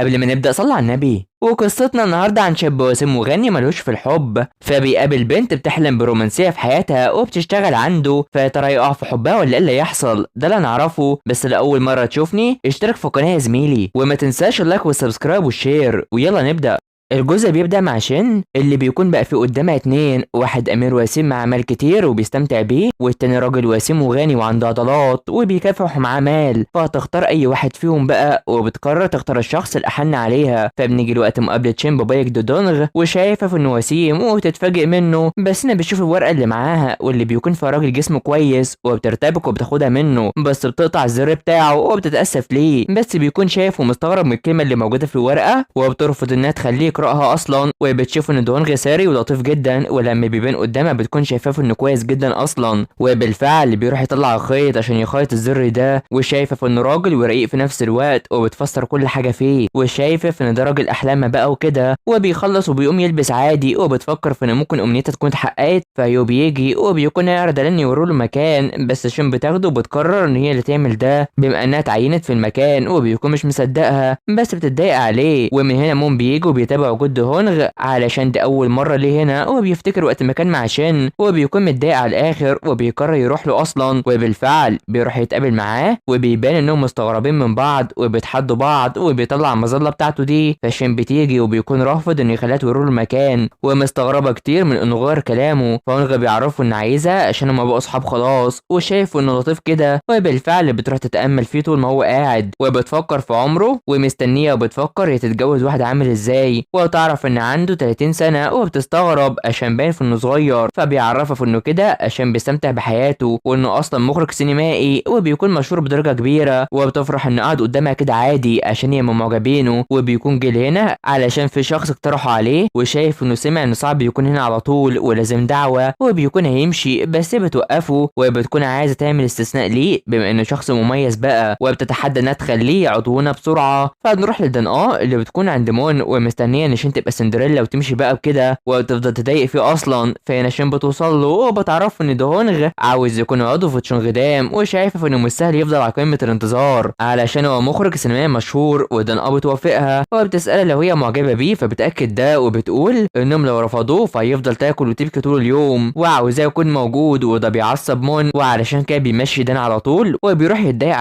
قبل ما نبدأ صلي على النبي. وقصتنا النهارده عن شاب وسيم مغني ملوش في الحب، فبيقابل بنت بتحلم برومانسية في حياتها وبتشتغل عنده، فيا ترى يقع في حبها ولا ايه اللي يحصل؟ ده اللي نعرفه. بس لأول مرة تشوفني اشترك في القناة يا زميلي، وما تنساش اللايك والسبسكرايب والشير، ويلا نبدأ. الجزء بيبدأ مع شين اللي بيكون بقى في قدامها اتنين، واحد أمير وسيم مع مال كتير وبيستمتع بيه، والتاني راجل وسيم وغني وعنده عضلات وبيكافحوا معاه مال، فهتختار أي واحد فيهم بقى، وبتقرر تختار الشخص الأحن عليها. فبنيجي لوقت مقابلة شين ببايك دودونغ، وشايفة في إنه وسيم وتتفاجئ منه، بس أنا بتشوف الورقة اللي معاها واللي بيكون فيها راجل جسمه كويس، وبترتبك وبتاخدها منه، بس بتقطع الزر بتاعه وبتتأسف ليه، بس بيكون شايف ومستغرب من الكلمة اللي موجودة في الورقة، وبترفض إنها تخليه يقرأها اصلا. وبتشوف ان دهونغ ساري ولطيف جدا، ولما بيبان قدامها بتكون شايفاه انه كويس جدا اصلا، وبالفعل بيروح يطلع الخيط عشان يخيط الزر ده، وشايفه في انه راجل ورقيق في نفس الوقت، وبتفسر كل حاجه فيه، وشايفه في ان ده راجل احلامها بقى وكده. وبيخلص وبيقوم يلبس عادي، وبتفكر في ان ممكن امنيتها تكون اتحققت. فيو بيجي وبيكون يعرض على ان يوروا له مكان، بس شين بتاخده وبتقرر ان هي اللي تعمل ده بما انها اتعينت في المكان، وبيكون مش مصدقها بس بتتضايق عليه. ومن هنا مون بيجي وبيتابع وجود دهونغ علشان دي اول مره ليه هنا، وبيفتكر وقت ما كان مع شين وبيكون متضايق على الاخر، وبيقرر يروح له اصلا. وبالفعل بيروح يتقابل معاه، وبيبان انهم مستغربين من بعض وبيتحدوا بعض، وبيطلع المظله بتاعته دي. فشين بتيجي وبيكون رافض انه يخليها توروا له المكان، ومستغربه كتير من انه غير كلامه. فونغ بيعرفوا ان عايزها عشان هما بقوا اصحاب خلاص، وشايف انه لطيف كده. وبالفعل بتروح تتامل فيه طول ما هو قاعد، وبتفكر في عمره ومستنيه، وبتفكر هي تتجوز واحد عامل ازاي، وتعرف ان عنده 30 سنة، وبتستغرب عشان باين في انه صغير. فبيعرفها في انه كده عشان بيستمتع بحياته، وانه اصلا مخرج سينمائي وبيكون مشهور بدرجة كبيرة. وبتفرح انه قاعد قدامها كده عادي عشان هي معجبينه. وبيكون جه هنا علشان في شخص اقترحه عليه، وشايف انه سمع انه صعب يكون هنا على طول ولازم دعوة، وبيكون هيمشي بس هي بتوقفه، وبتكون عايزة تعمل استثناء ليه بما انه شخص مميز بقى، وبتتحدى انها تخليه عضونا بسرعة. فنروح لدنقاء اللي بتكون عند مون ومستنية ان شين تبقى سندريلا وتمشي بقى بكده، وتفضل تضايق فيه اصلا. فهنا شين بتوصل له وبتعرف ان دهونغ عاوز يكون عضو في تشونغدام، وشايفه انه مش سهل يفضل على قمه الانتظار علشان هو مخرج سينمائي مشهور. ودنقاء بتوافقها وبتسالها لو هي معجبه بيه، فبتاكد ده، وبتقول انهم لو رفضوه فهيفضل تاكل وتبكي طول اليوم، وعاوزاه يكون موجود. وده بيعصب مون، وعلشان كده بيمشي دان على طول، وبيروح يتضايق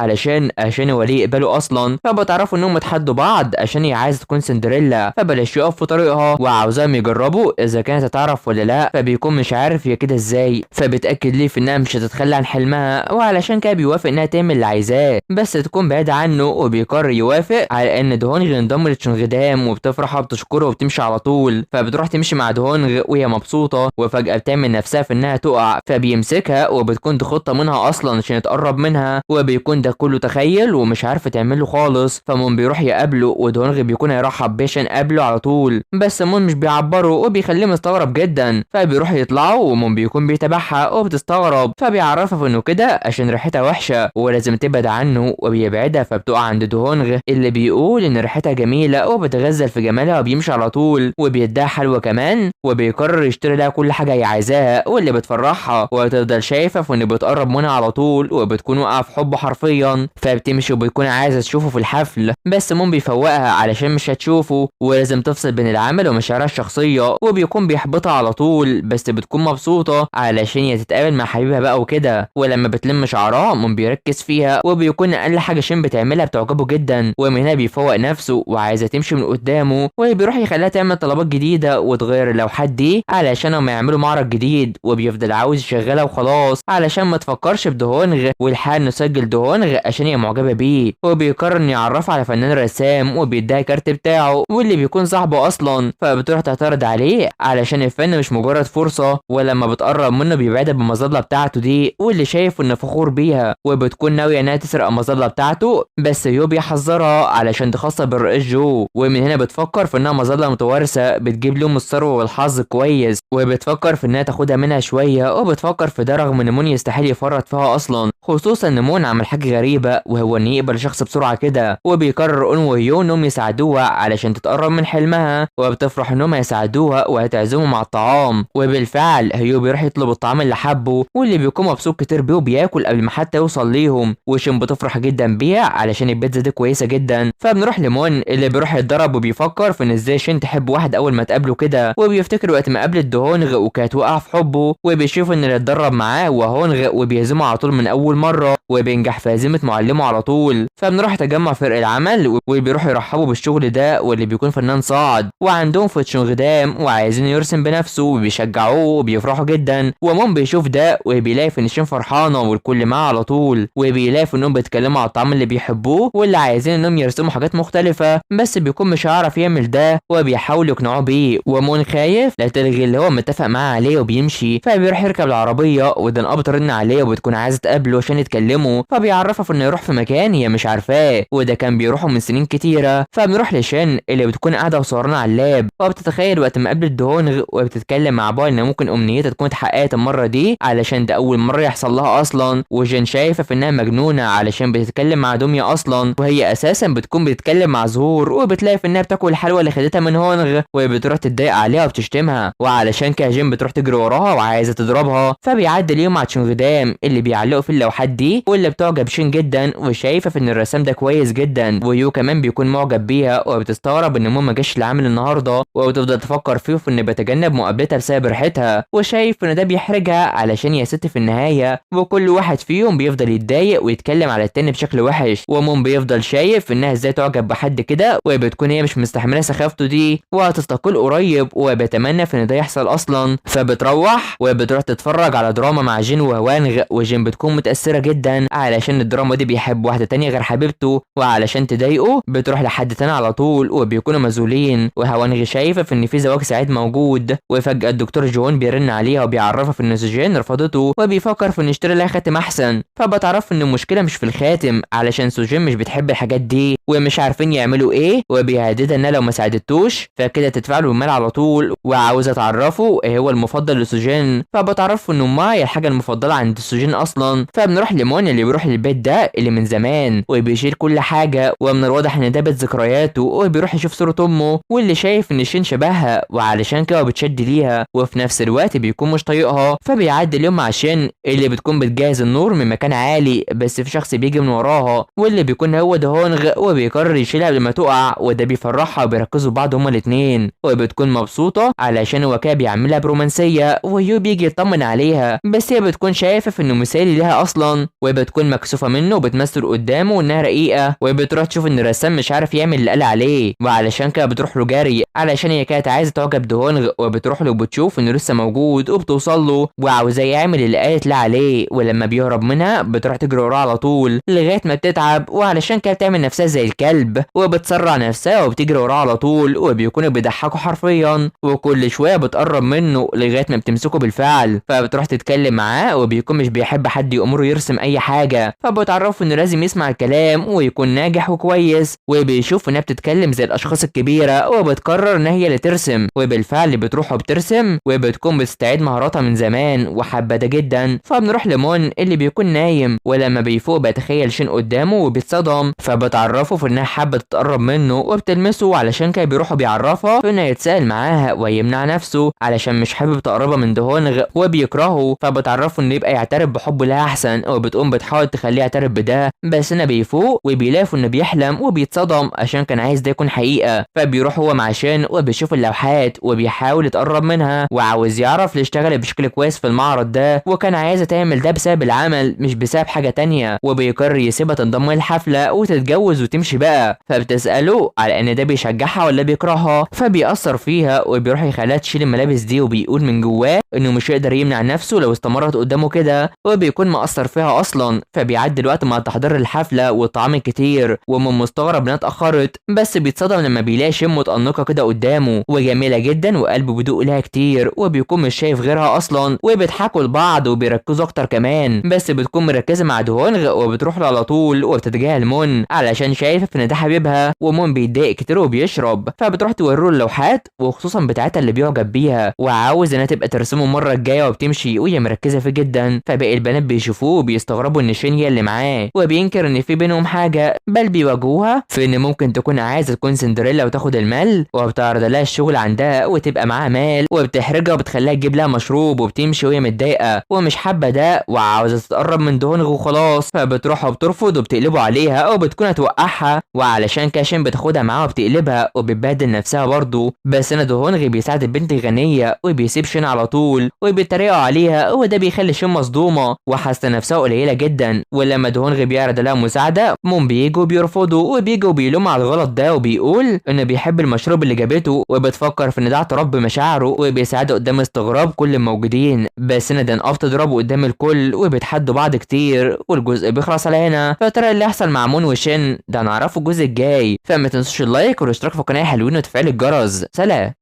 عشان هو ليه يقبله اصلا. فبتعرفوا انهم اتحدوا بعض عشان هي عايزه تكون سندريلا، فبلاش يقف في طريقها، وعاوزاهم يجربوا اذا كانت هتعرف ولا لا. فبيكون مش عارف هي كده ازاي، فبتاكد ليه في انها مش هتتخلى عن حلمها، وعلشان كده بيوافق انها تعمل اللي عايزاه بس تكون بعيده عنه. وبيقرر يوافق على ان دهونغ ينضم لتشونغدام، وبتفرح وبتشكره وبتمشي على طول. فبتروح تمشي مع دهونغ وهي مبسوطه، وفجاه بتعمل نفسها في انها تقع، فبيمسكها وبتكون دي خطه منها اصلا عشان يتقرب منها، وبيكون ده كله تخيل ومش عارفه تعمله خالص. فمون بيروح يقابله، ودهونغ بيكون هيرحب بيه عشان قابله على طول، بس مون مش بيعبره وبيخليه مستغرب جدا. فبيروح يطلعوا ومون بيكون بيتابعها وبتستغرب، فبيعرفها انه كده عشان ريحتها وحشه ولازم تبعد عنه، وبيبعدها. فبتقع عند دهونغ اللي بيقول ان ريحتها جميله وبتغزل في جمالها، وبيمشي على طول وبيديها حلوه كمان، وبيقرر يشتري لها كل حاجه هي عايزاها واللي بتفرحها. وتفضل شايفه في انه بتقرب منها على طول، وبتكون واقعه في حبه حرفيا. فبتمشي وبتكون عايزه تشوفه في الحفل، بس مون بيفوقها علشان مش هتشوفه ولازم تفصل بين العمل ومشاعرها الشخصيه، وبيكون بيحبطها على طول بس بتكون مبسوطه علشان هي تتقابل مع حبيبها بقى وكده. ولما بتلم شعرها مون بيركز فيها، وبيكون اقل حاجه شين بتعملها بتعجبه جدا، ومن هنا بيفوق نفسه وعايزه تمشي من قدامه، وبيروح يخليها تعمل طلبات جديده وتغير اللوحات دي علشان هم يعملوا معرض جديد، وبيفضل عاوز يشغلها وخلاص علشان ما تفكرش بدهونغ، والحال نسجل دهونغ عشان هي معجبه بيه. وبيقرر انه يعرفها على فنان رسام، وبيديها الكارت بتاعه واللي بيكون صاحبه اصلا. فبتروح تعترض عليه علشان الفن مش مجرد فرصه، ولما بتقرب منه بيبعدها بالمظله بتاعته دي، واللي شايف انه فخور بيها. وبتكون ناويه انها تسرق المظله بتاعته، بس يو بيحذرها علشان دي خاصه بالرئيس جو. ومن هنا بتفكر في انها مظله متوارثه بتجيب لهم الثروه والحظ كويس، وبتفكر في انها تاخدها منها شويه. وبتفكر في ده رغم ان مون يستحيل يفرط فيها اصلا، خصوصا ان مون عمل حاجه غريبه وهو ان يقبل شخص بسرعه كده. وبيقرر اون وهيو انهم يساعدوها علشان تتقرب من حلمها حلمها، وبتفرح انهم هيساعدوها وهتعزمهم على الطعام. وبالفعل هيو بيروح يطلب الطعام اللي حبه، واللي بيكون مبسوط كتير بيه وبياكل قبل ما حتى يوصل ليهم. وشين بتفرح جدا بيها علشان البيتزا دي كويسه جدا. فبنروح لمون اللي بيروح يتدرب وبيفكر في ان ازاي شين تحب واحد اول ما تقابله كده، وبيفتكر وقت ما قابلت دهونغ وكانت واقعه في حبه، وبيشوف ان اللي اتدرب معاه هو هونغ وبيهزمه على طول من اول مره، وبينجح في هزيمه معلمه على طول. فبنروح تجمع فرق العمل وبيروحوا يرحبوا بالشغل ده، واللي بيكون فنان صاعد وعندهم فتشون غدام وعايزين يرسم بنفسه وبيشجعوه وبيفرحوا جدا. ومون بيشوف ده وبيلاقي ان شين فرحانه والكل معاه على طول، وبيلاقي انهم بيتكلموا على الطعام اللي بيحبوه واللي عايزين انهم يرسموا حاجات مختلفه، بس بيكون مش هيعرف يعمل ده وبيحاول يقنعوه بيه. ومون خايف لا تلغي اللي هو متفق معاه عليه وبيمشي. فبيروح يركب العربيه ودنقه بترن عليه وبتكون عايزه تقابله عشان يتكلموا، فبيعرفها انه يروح في مكان هي مش عارفاه وده كان بيروحوا من سنين كتيره. فبنروح لشين اللي بتكون قاعده وسهرانه على اللاب، وبتتخيل وقت ما قابلت دهونغ وبتتكلم مع بابا ان ممكن امنيتها تكون اتحققت المره دي علشان ده اول مره يحصل لها اصلا. وجين شايفه في انها مجنونه علشان بتتكلم مع دميه اصلا، وهي اساسا بتكون بتتكلم مع زهور، وبتلاقي في انها بتاكل الحلوى اللي خدتها من هونغ، وبتروح تتضايق عليها وبتشتمها، وعلشان كده جين بتروح تجري وراها وعايزه تضربها. فبيعدي اليوم مع تشونغدام اللي بيعلقوا في اللوحات دي، واللي بتعجب شين جدا وشايفه في ان الرسام ده كويس جدا. ويو كمان بيكون معجب بيها وبتستغرب ان مو ما جاش العامل النهارده، وبتفضل تفكر فيه في ان بيتجنب مقابلتها بسبب ريحتها، وشايف ان ده بيحرجها علشان يا ست في النهايه وكل واحد فيهم بيفضل يتضايق ويتكلم على التاني بشكل وحش. ومون بيفضل شايف انها ازاي تعجب بحد كده، وبتكون هي مش مستحمله سخافته دي وهتستقيل قريب، وبيتمنى في ان ده يحصل اصلا. فبتروح وبتروح تتفرج على دراما مع جين وهوانغ، وجين بتكون متاثره جدا علشان الدراما دي بيحب واحده تانية غير حبيبته، وعلشان تضايقه بتروح لحد تاني على طول وبيكونوا مذهولين. وهوانغ شايفه في ان في زواج سعيد موجود، وفجاه الدكتور جون بيرن عليها وبيعرفها في ان سوجين رفضته وبيفكر في ان يشتري لها خاتم احسن. فبتعرف ان المشكله مش في الخاتم علشان سوجين مش بتحب الحاجات دي ومش عارفين يعملوا ايه، وبيهددها انها لو ما ساعدتوش فكده تدفع له المال على طول، وعاوزه تعرفه ايه هو المفضل لسوجين. فبتعرف ان امها هي الحاجه المفضله عند سوجين اصلا. فبنروح لمون اللي بيروح للبيت ده اللي من زمان وبيشيل كل حاجه، ومن الواضح ان ده بيت ذكرياته، وبيروح يشوف صوره امه واللي شايف ان شين شبهها وعلشان كده بتشد ليها، وفي نفس الوقت بيكون مش طايقها. فبيعدي اليوم مع شين اللي بتكون بتجهز النور من مكان عالي، بس في شخص بيجي من وراها واللي بيكون هو دهونغ، وبيقرر يشيلها قبل ما تقع، وده بيفرحها وبيركزوا بعض هما الاثنين، وبتكون مبسوطه علشان هو كده بيعملها برومانسيه، ويو بيجي يطمن عليها بس هي بتكون شايفه في انه مثالي ليها اصلا، وبتكون مكسوفه منه وبتمثل قدامه انها رقيقه، وبتروح تشوف ان الرسام مش عارف يعمل اللي قال عليه، وعلشان كده بتروح له جري علشان هي كانت عايزه تعجب دهونغ، وبتروح له وبتشوف انه لسه موجود وبتوصل له وعاوزاه يعمل اللي قالت له عليه، ولما بيهرب منها بتروح تجري وراه على طول لغايه ما بتتعب، وعلشان كده بتعمل نفسها زي الكلب وبتسرع نفسها وبتجري وراه على طول، وبيكونوا بيضحكوا حرفيا، وكل شويه بتقرب منه لغايه ما بتمسكه بالفعل. فبتروح تتكلم معاه وبيكون مش بيحب حد يأمره يرسم اي حاجه، فبتعرفه انه لازم يسمع الكلام ويكون ناجح وكويس، وبيشوف انها بتتكلم زي الاشخاص الكبيره، وبتقرر ان هي اللي ترسم، وبالفعل بتروح وبترسم وبتكون بتستعيد مهاراتها من زمان وحابه ده جدا. فبنروح لمون اللي بيكون نايم، ولما بيفوق بيتخيل شين قدامه وبيتصدم، فبتعرفه في انها حابه تتقرب منه وبتلمسه، علشان كده بيروحوا بيعرفها في انه يتساءل معاها ويمنع نفسه علشان مش حابب تقربها من دهونغ وبيكرهه، فبتعرفه انه يبقى يعترف بحبه لها احسن، وبتقوم بتحاول تخليه يعترف بده، بس انا بيفوق وبيلاقي انه بيحلم وبيتصدم عشان كان عايز ده يكون حقيقه. فبيروح هو مع شين وبيشوف اللوحات وبيحاول يتقرب منها وعاوز يعرف ليه اشتغل بشكل كويس في المعرض ده، وكان عايزه تعمل ده بسبب العمل مش بسبب حاجه تانية، وبيقرر يسيبها تنضم للحفله وتتجوز وتمشي بقى. فبتساله على ان ده بيشجعها ولا بيكرهها، فبيأثر فيها وبيروح يخليها تشيل الملابس دي، وبيقول من جواه انه مش هيقدر يمنع نفسه لو استمرت قدامه كده، وبيكون مأثر فيها اصلا. فبيعدي الوقت مع تحضير الحفله والطعام الكتير، ومن مستغرب انها اتأخرت، بس بيتصدم لما بيلاقي شم متأنقه كده قدامه وجميله جدا وقلبه بيدق لها كتير، وبيكون مش شايف غيرها اصلا، وبيضحكوا لبعض وبيركزوا اكتر كمان، بس بتكون مركزه مع دهونغ وبتروح له على طول وبتتجاهل مون علشان شايفه ان ده حبيبها، ومون بيتضايق كتير وبيشرب. فبتروح توريه اللوحات وخصوصا بتاعتها اللي بيعجب بيها وعاوز انها تبقى ترسمه بتكلمه المره الجايه وبتمشي وهي مركزه فيه جدا، فباقي البنات بيشوفوه وبيستغربوا ان شين هي اللي معاه، وبينكر ان في بينهم حاجه، بل بيواجهوها في ان ممكن تكون عايزه تكون سندريلا وتاخد المال، وبتعرض لها الشغل عندها وتبقى معاها مال، وبتحرجها وبتخليها تجيب لها مشروب، وبتمشي وهي متضايقه ومش حابه ده وعاوزه تتقرب من دهونغ وخلاص، فبتروح وبترفض وبتقلبوا عليها وبتكون هتوقعها، وعلشان كاشين بتاخدها معاها وبتقلبها وبتبهدل نفسها برضه. بس انا دهونغ بيساعد البنت الغنيه وبيسيب شين على طول وبيتريقوا عليها، وده بيخلي شين مصدومه وحاسه نفسها قليله جدا. ولما دهونغ بيعرض لها مساعده موم بيجوا بيرفضوا، وبيجوا بيلوم على الغلط ده وبيقول انه بيحب المشروب اللي جابته، وبتفكر في ان ده اعتراف بمشاعره، وبيساعده قدام استغراب كل الموجودين. بس ندى قف تضربه قدام الكل وبيتحدوا بعض كتير، والجزء بيخلص على هنا. فترى اللي يحصل مع مون وشين ده هنعرفه الجزء الجاي، فما تنسوش اللايك والاشتراك في القناه حلوين وتفعيل الجرس. سلام.